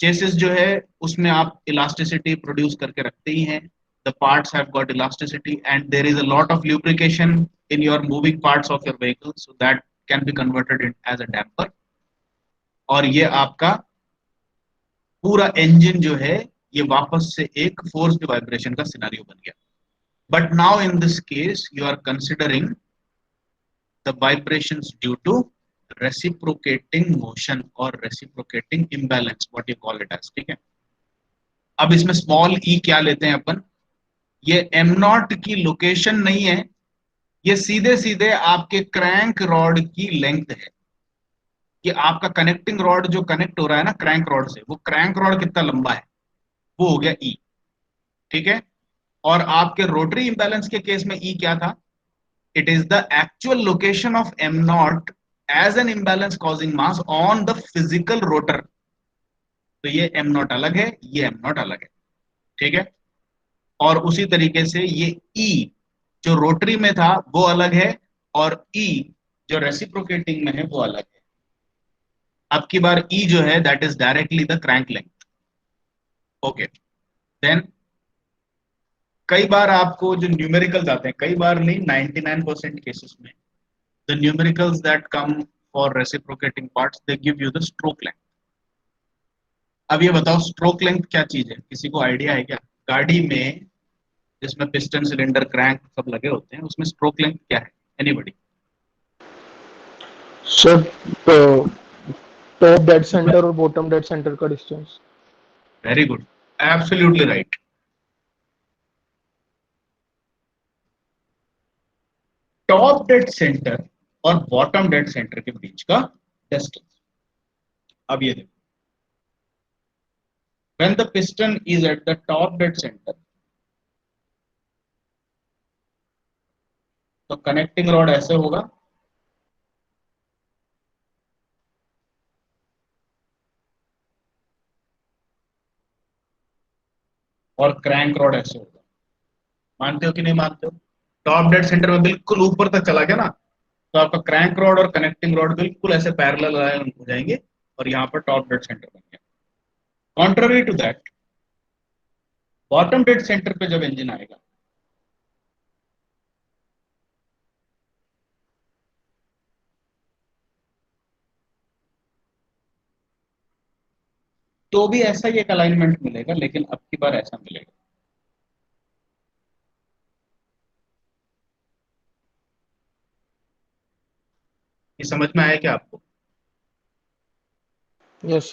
Chassis जो है उसमें आप इलास्टिसिटी प्रोड्यूस करके रखते ही हैं. The parts have got elasticity and there is a lot of lubrication in your moving parts of your vehicle, so that can be converted in as a damper. और ये आपका पूरा इंजन जो है ये वापस से एक फोर्स्ड वाइब्रेशन का सिनेरियो बन गया. But now in this case you are considering the vibrations due to reciprocating motion और reciprocating imbalance, what you call it as. ठीक है. अब इसमें स्मॉल ई क्या लेते हैं अपन, ये एम नॉट की लोकेशन नहीं है, ये सीधे सीधे आपके क्रैंक रॉड की लेंथ है. कि आपका कनेक्टिंग रॉड जो कनेक्ट हो रहा है ना क्रैंक रॉड से, वो क्रैंक रॉड कितना लंबा है, वो हो गया ई. ठीक है. और आपके रोटरी इंबैलेंस के केस में ई क्या था, it is the actual location of m naught as an imbalance causing mass on the physical rotor. तो ये एम नॉट अलग है, ये एम नॉट अलग है. ठीक है. और उसी तरीके से ये ई जो रोटरी में था वो अलग है, और ई जो रेसिप्रोकेटिंग में है वो अलग है. अब की बार ई जो है that is directly the crank length. Okay. Then कई बार आपको जो न्यूमेरिकल्स आते हैं, कई बार नहीं 99% केसेस में the numericals that come for reciprocating parts they give you the stroke length. अब ये बताओ स्ट्रोक लेंथ क्या चीज है, किसी को आइडिया है क्या? गाड़ी में जिसमें पिस्टन सिलेंडर क्रैंक सब लगे होते हैं उसमें स्ट्रोक लेंथ क्या है? Anybody? Sir top dead centre और बॉटम डेड सेंटर का distance. Very good, absolutely right. Top dead centre और बॉटम डेड सेंटर के बीच का डिस्टेंस. अब ये देखो, when the piston is at the top dead center, तो कनेक्टिंग रॉड ऐसे होगा, और क्रैंक रॉड ऐसे होगा. मानते हो कि नहीं मानते हो? टॉप डेड सेंटर में बिल्कुल ऊपर तक चला गया ना, तो आपका क्रैंक रॉड और कनेक्टिंग रॉड बिल्कुल ऐसे पैरेलल हो जाएंगे, और यहाँ पर टॉप डेड सेंटर बन गया. Contrary to that, bottom dead centre पे जब इंजन आएगा तो भी ऐसा ही एक अलाइनमेंट मिलेगा, लेकिन अब की बार ऐसा मिलेगा. ये समझ में आया क्या आपको? यस.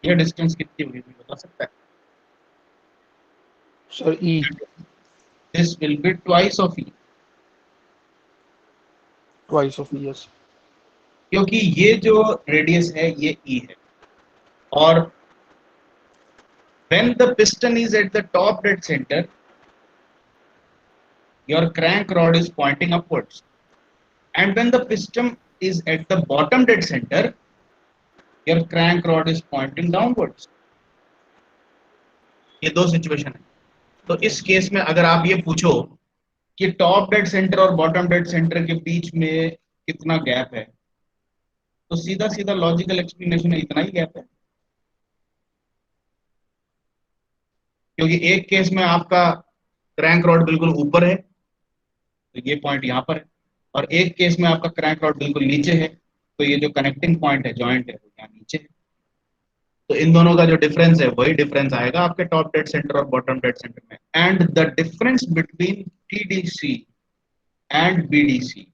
ये डिस्टेंस कितनी होगी बता सकता है? Sir E. This will be twice of E, twice of E. Yes. क्योंकि ये जो रेडियस है ये ई है, और when the piston is at the top dead center, your crank rod is pointing upwards, and when the piston is at the bottom dead center, your crank rod is pointing downwards. ये दो situation है. तो इस case में अगर आप ये पूछो कि टॉप डेड सेंटर और बॉटम डेड सेंटर के बीच में कितना गैप है, तो सीधा सीधा लॉजिकल एक्सप्लेनेशन है इतना ही गैप है. क्योंकि एक केस में आपका क्रैंक रॉड बिल्कुल ऊपर है, तो ये पॉइंट यहाँ पर है, और एक केस में आपका क्रैंक रॉड बिल्कुल नीचे है, तो ये जो कनेक्टिंग पॉइंट है, जॉइंट है, वो यहाँ नीचे है. तो इन दोनों का जो डिफरेंस है वही डिफरेंस आएगा आपके टॉप डेड सेंटर और बॉटम डेड सेंटर में. And the difference between TDC and BDC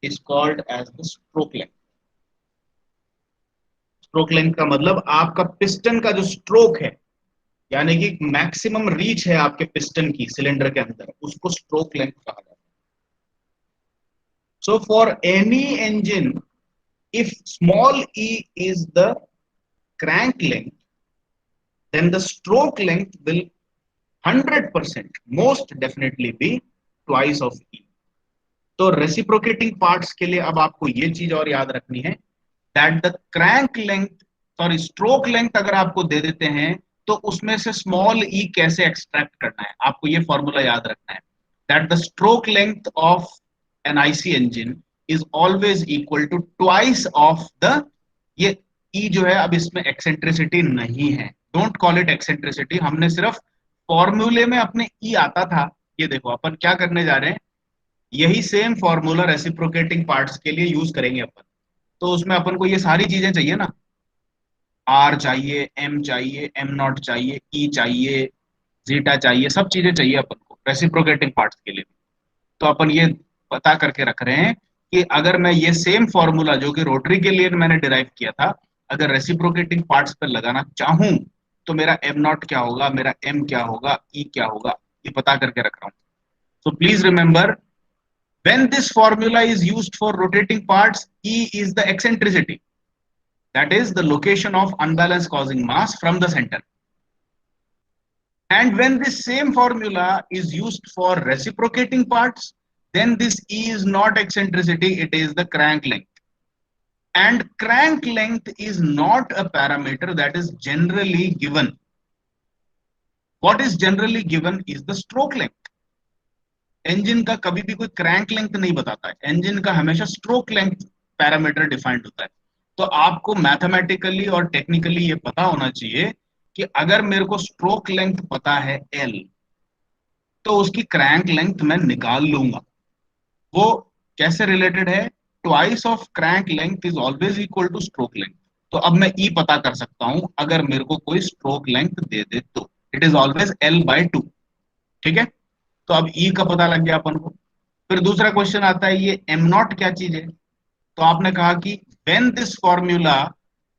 is called as the stroke length. Stroke length का मतलब आपका पिस्टन का जो स्ट्रोक है, यानी कि मैक्सिमम रीच है आपके पिस्टन की सिलेंडर के अंदर, उसको स्ट्रोक लेंथ कहा जाता है. So for any engine, if small e is the crank length, then the stroke length will 100% most definitely be twice of e. तो रेसिप्रोकेटिंग पार्ट्स के लिए अब आपको ये चीज और याद रखनी है, that the crank length, sorry stroke length अगर आपको दे देते हैं तो उसमें से स्मॉल ई कैसे एक्सट्रैक्ट करना है, आपको ये फॉर्मूला याद रखना है. that the stroke length of an IC engine is always equal to twice of the, ये E जो है अब इसमें eccentricity नहीं है, डोंट कॉल इट eccentricity, हमने सिर्फ फॉर्मूले में अपने E आता था, ये देखो अपन क्या करने जा रहे हैं, यही सेम फॉर्मूला रेसिप्रोकेटिंग पार्ट्स के लिए यूज करेंगे अपन। तो उसमें अपन को ये सारी चीजें चाहिए ना, R चाहिए, M चाहिए, M नॉट चाहिए, E चाहिए, जीटा चाहिए, सब चीजें चाहिए अपन को रेसिप्रोकेटिंग पार्ट्स के लिए। तो अपन ये पता करके रख रहे हैं कि अगर मैं ये सेम फॉर्मूला जो कि रोटरी के लिए मैंने डिराइव किया था, अगर रेसिप्रोकेटिंग पार्ट्स पर लगाना चाहूं तो मेरा एम नॉट क्या होगा, मेरा एम क्या होगा, ई क्या होगा, ये पता करके रख रहा हूं। So please remember, when this formula is used for rotating parts, E is the eccentricity, that is the location of unbalance causing mass from the center. And when this same formula is used for reciprocating parts, then this E is not eccentricity, it is the crank length. And crank length is not a parameter that is generally given. What is generally given is the stroke length. Engine का कभी भी कोई crank length नहीं बताता है, engine का हमेशा stroke length parameter defined होता है। तो आपको मैथमेटिकली और टेक्निकली ये पता होना चाहिए कि अगर मेरे को स्ट्रोक लेंथ पता है L, तो उसकी क्रैंक लेंथ मैं निकाल लूंगा। वो कैसे रिलेटेड है, twice of crank length is always equal two stroke length. तो अब मैं E पता कर सकता हूं अगर मेरे को कोई स्ट्रोक लेंथ दे दे तो, इट इज ऑलवेज L/2। ठीक है, तो अब E का पता लग गया अपन को। फिर दूसरा क्वेश्चन आता है, ये एम नॉट क्या चीज है? तो आपने कहा कि when this formula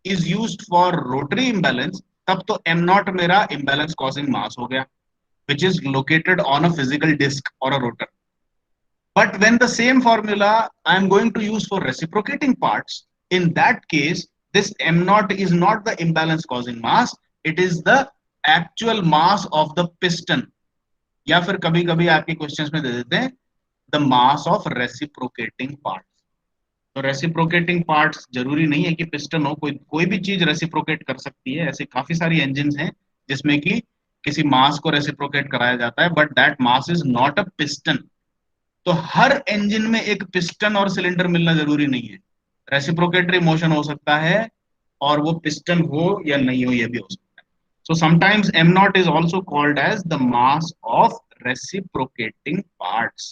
is used for rotary imbalance, तब तो एम नॉट मेरा इंबैलेंस कॉजिंग मास हो गया, which is located on a physical disk or a rotor. But when the same formula I am going to use for reciprocating parts, in that case, this m naught is not the imbalance causing mass, it is the actual mass of the piston. या फिर कभी कभी आपके questions में दे देते हैं the mass of reciprocating parts. तो reciprocating parts जरूरी नहीं है कि पिस्टन हो, कोई भी चीज रेसिप्रोकेट कर सकती है। ऐसे काफी सारी इंजन हैं जिसमें कि किसी मास को रेसिप्रोकेट कराया जाता है, but that mass is not a piston. तो हर इंजन में एक पिस्टन और सिलेंडर मिलना जरूरी नहीं है, रेसिप्रोकेटरी मोशन हो सकता है और वो पिस्टन हो या नहीं हो, यह भी हो सकता है। So sometimes m naught is also called as the mass of reciprocating parts.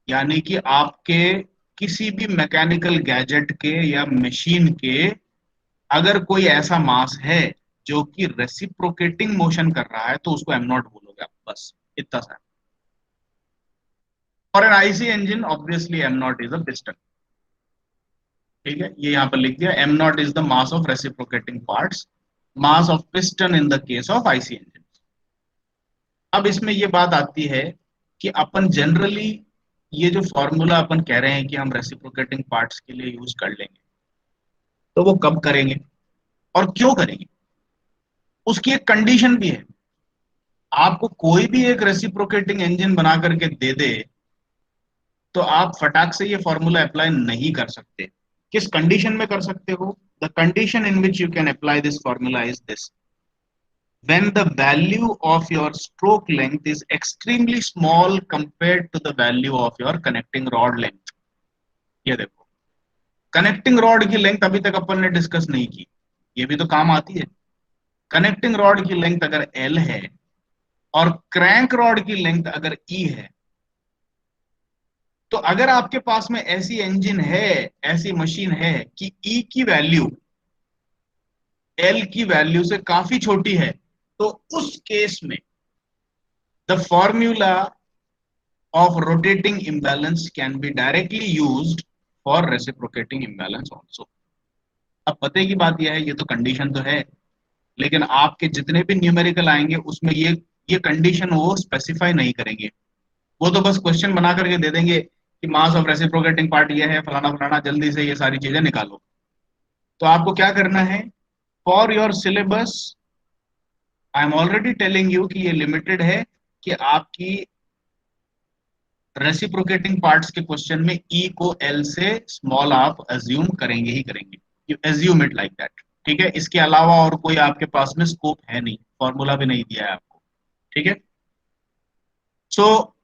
यानी कि आपके किसी भी मैकेनिकल गैजेट के या मशीन के अगर कोई ऐसा मास है जो कि रेसिप्रोकेटिंग मोशन कर रहा है तो उसको m naught बोलोगे आप, बस इतना सा। और an IC engine obviously m naught is a piston। ठीक है, ये यहां पर लिख दिया, m naught is the mass of reciprocating parts, mass of piston in the case of IC engine। अब इसमें ये बात आती है कि अपन जनरली ये जो फॉर्मूला अपन कह रहे हैं कि हम रेसिप्रोकेटिंग पार्ट्स के लिए यूज कर लेंगे, तो वो कब करेंगे और क्यों करेंगे, उसकी एक कंडीशन भी है। आपको कोई भी एक रेसिप्रोकेटिंग इंजन बना करके दे दे तो आप फटाक से ये फॉर्मूला अप्लाई नहीं कर सकते। किस कंडीशन में कर सकते हो? The condition in which you can apply this formula is this: when the value of your stroke length is extremely small compared to the value of your connecting rod length। ये देखो, connecting rod की length अभी तक अपन ने discuss नहीं की, ये भी तो काम आती है। कनेक्टिंग रॉड की लेंथ अगर L है और क्रैंक रॉड की लेंथ अगर E है, तो अगर आपके पास में ऐसी इंजन है, ऐसी मशीन है कि E की वैल्यू L की वैल्यू से काफी छोटी है, तो उस केस में the formula of rotating imbalance can be directly used for reciprocating imbalance also. अब पते की बात यह है, ये तो कंडीशन तो है, लेकिन आपके जितने भी न्यूमेरिकल आएंगे उसमें ये कंडीशन वो स्पेसिफाई नहीं करेंगे। वो तो बस क्वेश्चन बना करके दे देंगे कि मास ऑफ रेसिप्रोकेटिंग पार्ट ये है, फलाना फलाना, जल्दी से ये सारी चीजें निकालो। तो आपको क्या करना है, for your syllabus I am already telling you कि ये लिमिटेड है कि आपकी रेसिप्रोकेटिंग पार्ट्स के क्वेश्चन में E को L से स्मॉल आप अज्यूम करेंगे ही करेंगे, you assume it like that. ठीक है, इसके अलावा और कोई आपके पास में स्कोप है नहीं, फॉर्मूला भी नहीं दिया है आपको। ठीक है, सो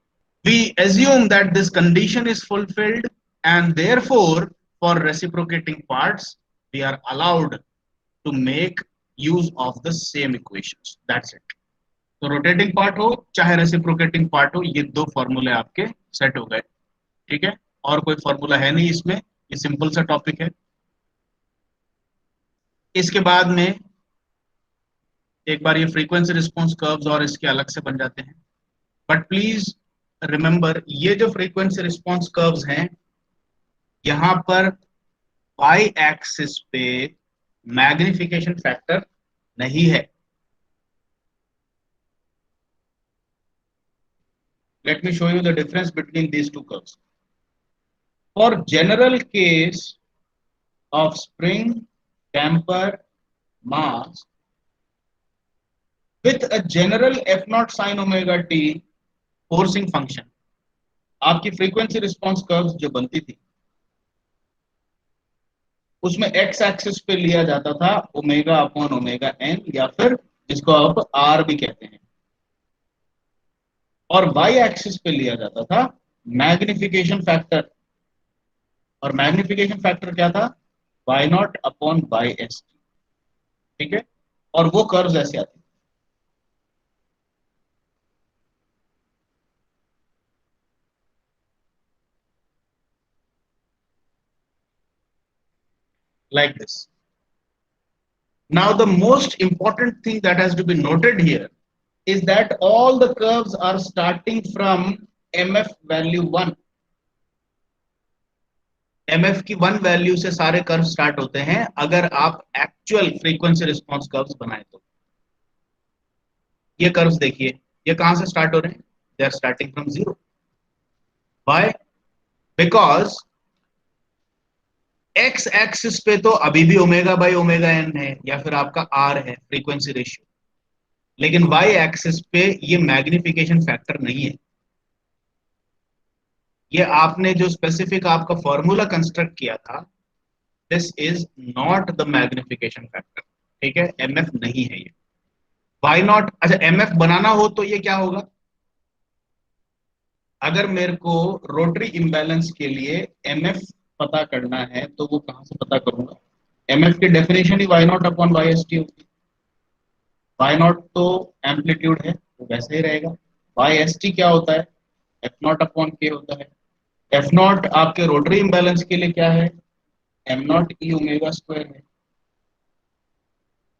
we assume that this condition is fulfilled, and therefore for reciprocating parts we are allowed to make use of the same equations. That's it. तो रोटेटिंग पार्ट हो चाहे रेसिप्रोकेटिंग पार्ट हो, ये दो फॉर्मूले आपके सेट हो गए. ठीक है, और कोई फॉर्मूला है नहीं इसमें, ये सिंपल सा टॉपिक है. इसके बाद में एक बार ये फ्रीक्वेंसी रिस्पॉन्स कर्व्स और इसके अलग से बन जाते हैं. बट प्लीज रिमेंबर, ये जो फ्रीक्वेंसी रिस्पॉन्स कर्व्स हैं, यहां पर वाई एक्सिस पे मैग्निफिकेशन फैक्टर नहीं है. Let me show you the difference between these two curves. For general case of spring damper mass with a general f naught sin omega t forcing function, आपकी frequency response curves जो बनती थी उसमें x axis पे लिया जाता था omega upon omega N, या फिर जिसको आप आर भी कहते हैं, और वाई एक्सिस पे लिया जाता था मैग्निफिकेशन फैक्टर. और मैग्निफिकेशन फैक्टर क्या था? Y naught upon y s t. ठीक है, और वो कर्व्स ऐसे आते हैं. Like this. Now the most important thing that has to be noted here is that all the curves are starting from mf value 1. mf की 1 value से सारे कर्व स्टार्ट होते हैं अगर आप एक्चुअल फ्रीक्वेंसी रिस्पॉन्स कर्व्स बनाए तो. ये कर्व्स देखिए, ये कहां से स्टार्ट हो रहे हैं? They are starting from 0. Why? Because x axis पे तो अभी भी ओमेगा बाई ओमेगा एन है, या फिर आपका आर है फ्रीक्वेंसी रेशियो, लेकिन वाई एक्सिस पे ये मैग्निफिकेशन फैक्टर नहीं है. ये आपने जो स्पेसिफिक आपका फॉर्मूला कंस्ट्रक्ट किया था, this is not the magnification factor. ठीक है, एमएफ नहीं है ये. वाई नॉट, अच्छा एमएफ बनाना हो तो ये क्या होगा? अगर मेरे को रोटरी इम्बैलेंस के लिए एमएफ पता करना है तो वो कहां से पता करूंगा? एमएफ की डेफिनेशन ही y naught upon y s t होगी. वाई नॉट तो एम्पलीट्यूड है, तो वैसे ही रहेगा. वाई एस टी क्या होता है? एफ नॉट अपॉन के होता है. एफ नॉट आपके रोटरी इम्बैलेंस के लिए क्या है? M naught e omega square है.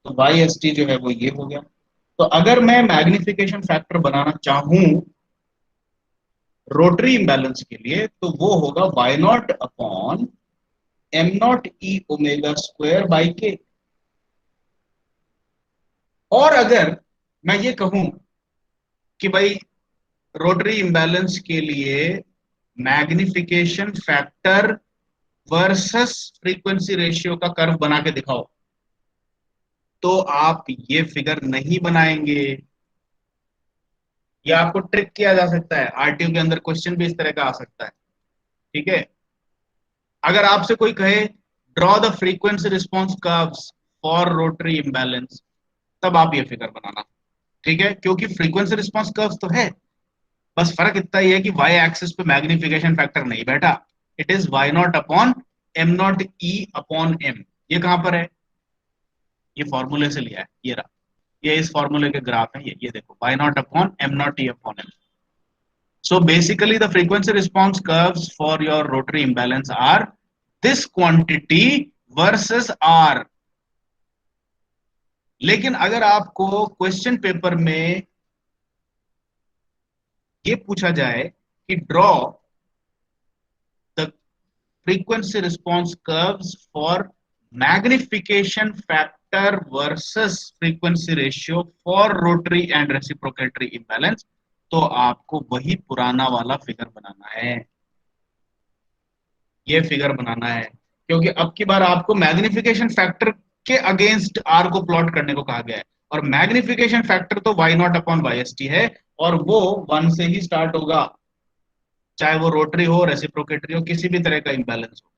तो वाई एस टी जो है वो ये हो गया. तो अगर मैं मैग्निफिकेशन फैक्टर बनाना चाहूं रोटरी इम्बैलेंस के लिए तो वो होगा y naught upon m naught e omega square by k. और अगर मैं ये कहूं कि भाई रोटरी इम्बैलेंस के लिए magnification factor versus frequency ratio का कर्व बना के दिखाओ, तो आप ये फिगर नहीं बनाएंगे. या आपको ट्रिक किया जा सकता है, आरटीयू के अंदर क्वेश्चन भी इस तरह का आ सकता है. ठीक है, अगर आपसे कोई कहे draw the frequency response curves for rotary imbalance, तब आप ये फिगर बनाना. ठीक है, क्योंकि फ्रीक्वेंसी रिस्पॉन्स कर्व्स तो है, बस फर्क इतना ही है कि वाई एक्सिस पे मैग्निफिकेशन फैक्टर नहीं बैठा. It is y naught upon m naught e upon m. ये कहां पर है? ये फॉर्मूले से लिया है, ये रहा, ये इस फॉर्मूले के ग्राफ है. ये देखो, y naught upon m naught e upon m. So basically the frequency response curves for your rotary imbalance are this quantity versus R. लेकिन अगर आपको क्वेश्चन पेपर में ये पूछा जाए कि draw the frequency response curves for magnification factor versus frequency ratio for rotary and reciprocatory imbalance, तो आपको वही पुराना वाला फिगर बनाना है. ये फिगर बनाना है, क्योंकि अब की बार आपको मैग्निफिकेशन फैक्टर के अगेंस्ट आर को प्लॉट करने को कहा गया है. और मैग्निफिकेशन फैक्टर तो y naught upon y s t है, और वो 1 से ही स्टार्ट होगा, चाहे वो रोटरी हो, रेसिप्रोकेटरी हो, किसी भी तरह का इम्बैलेंस हो.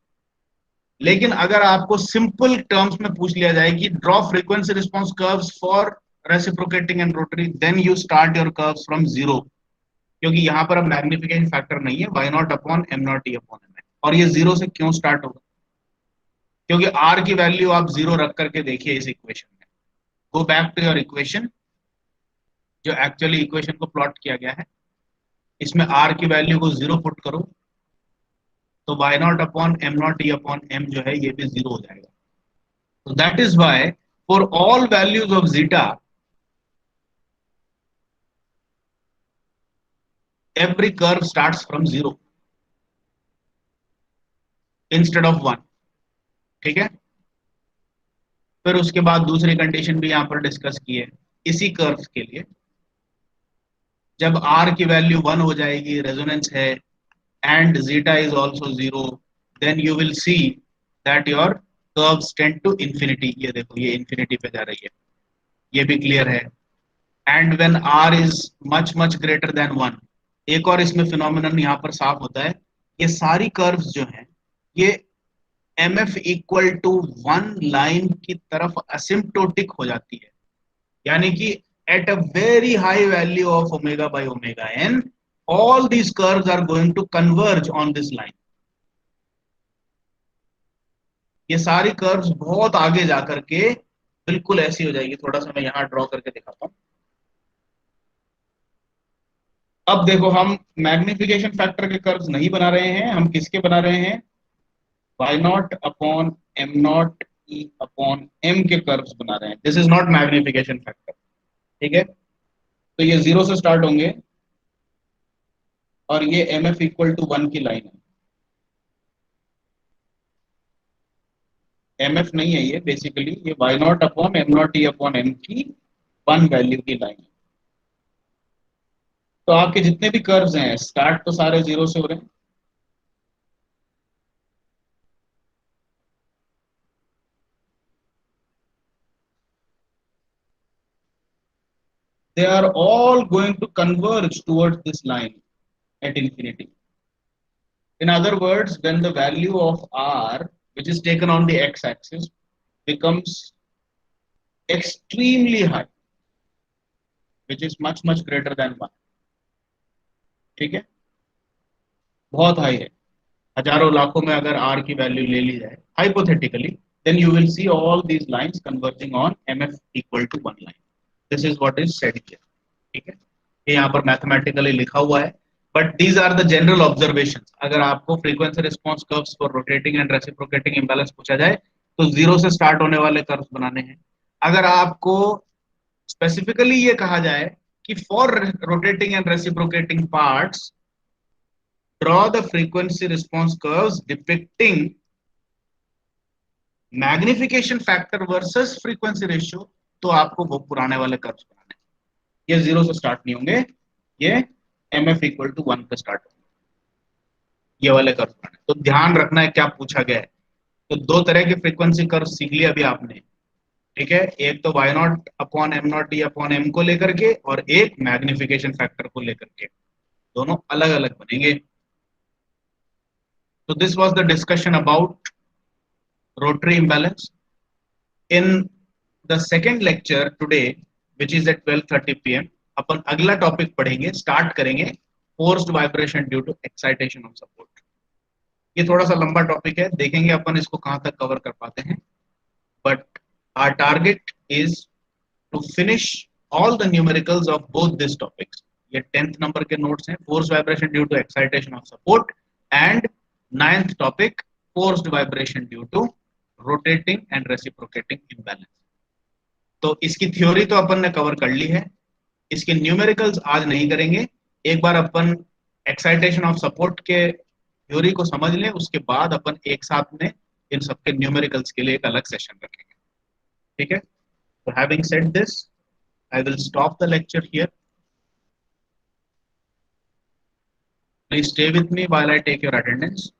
लेकिन अगर आपको सिंपल टर्म्स में पूछ लिया जाए कि draw frequency response curves for reciprocating and rotary, then you start your curves from 0, क्योंकि यहाँ पर अब मैग्निफिकेशन फैक्टर नहीं है, y naught upon m naught e upon m। और ये जीरो से क्यों स्टार्ट होगा? क्योंकि r की वैल्यू आप जीरो रख करके देखिए इस इक्वेशन में। Go back to your equation, जो एक्चुअली इक्वेशन को प्लॉट किया गया है, इसमें r की वैल्यू को जीरो पुट करो तो y naught upon m naught e upon m जो है ये भी जीरो हो जाएगा। तो that is why for all values of zeta every curve starts from zero instead of one। ठीक है, फिर उसके बाद दूसरी कंडीशन भी यहां पर डिस्कस की है इसी कर्व के लिए। जब r की वैल्यू 1 हो जाएगी, रेजोनेंस है, and zeta is also zero, then you will see that your curves tend to infinity. ये देखो ये इंफिनिटी पे जा रही है, ये भी क्लियर है। And when r is much much greater than 1, एक और इसमें फिनोमिनन यहां पर साफ होता है, ये सारी कर्व्स जो हैं ये mf इक्वल टू 1 लाइन की तरफ असिम्प्टोटिक हो जाती है, यानी कि at a very high value of omega by omega n, all these curves are going to converge on this line। ये सारी कर्व्स बहुत आगे जाकर के बिल्कुल ऐसी हो जाएगी। थोड़ा सा मैं यहां ड्रॉ करके दिखाता हूं। अब देखो, हम मैग्निफिकेशन फैक्टर के कर्व्स नहीं बना रहे हैं, हम किसके बना रहे हैं? y naught upon m naught e upon m के कर्व्स बना रहे हैं। This is not magnification factor. ठीक है, तो ये जीरो से स्टार्ट होंगे और ये mf इक्वल टू 1 की लाइन है। mf नहीं है ये, बेसिकली ये y naught upon m naught e upon m की 1 वैल्यू की लाइन है। तो आपके जितने भी कर्व्स हैं स्टार्ट तो सारे जीरो से हो रहे हैं। They are all going to converge towards this line at infinity. In other words, when the value of r, which is taken on the x-axis, becomes extremely high, which is much greater than 1, ठीक है, बहुत high है, हजारों लाखों में अगर r की value ले ली जाए hypothetically, then you will see all these lines converging on mf equal to 1 line. This is what is said here। ठीक है, ये यहाँ पर मैथमेटिकली लिखा हुआ है, but these are the general observations. अगर आपको frequency response curves for rotating and reciprocating imbalance पूछा जाए तो जीरो से स्टार्ट होने वाले कर्व्स बनाने हैं। अगर आपको स्पेसिफिकली ये कहा जाए कि for rotating and reciprocating parts draw the frequency response curves depicting magnification factor versus frequency ratio, तो आपको वो पुराने वाले कर्व्स बनाने हैं। ये जीरो से स्टार्ट नहीं होंगे, ये mf इक्वल टू 1 पे स्टार्ट होंगे, ये वाले कर्व बनाने। तो ध्यान रखना है क्या पूछा गया है। तो दो तरह के फ्रीक्वेंसी कर्व सीख लिया अभी आपने। ठीक है, एक तो y naught upon m naught e upon m को लेकर के, और एक मैग्निफिकेशन फैक्टर को लेकर के, दोनों अलग अलग बनेंगे। तो this was the discussion about rotary imbalance। In the second lecture today, which is at 12:30 p.m, अपन अगला टॉपिक पढ़ेंगे, स्टार्ट करेंगे forced vibration due to excitation of support. ये थोड़ा सा लंबा टॉपिक है, देखेंगे अपन इसको कहां तक कवर कर पाते हैं, but our target is to finish all the numericals of both this topics. ये 10th नंबर के नोट्स हैं, forced vibration due to excitation of support, and 9th topic forced vibration due to rotating and reciprocating imbalance. तो इसकी theory तो अपन ने cover कर ली है, इसके न्यूमेरिकल्स आज नहीं करेंगे। एक बार अपन एक्साइटेशन ऑफ सपोर्ट के थ्योरी को समझ लें, उसके बाद अपन एक साथ में इन सबके न्यूमेरिकल्स के लिए एक अलग सेशन रखेंगे। ठीक है, तो having said this, I will stop the lecture here. Please stay with me while I take your attendance.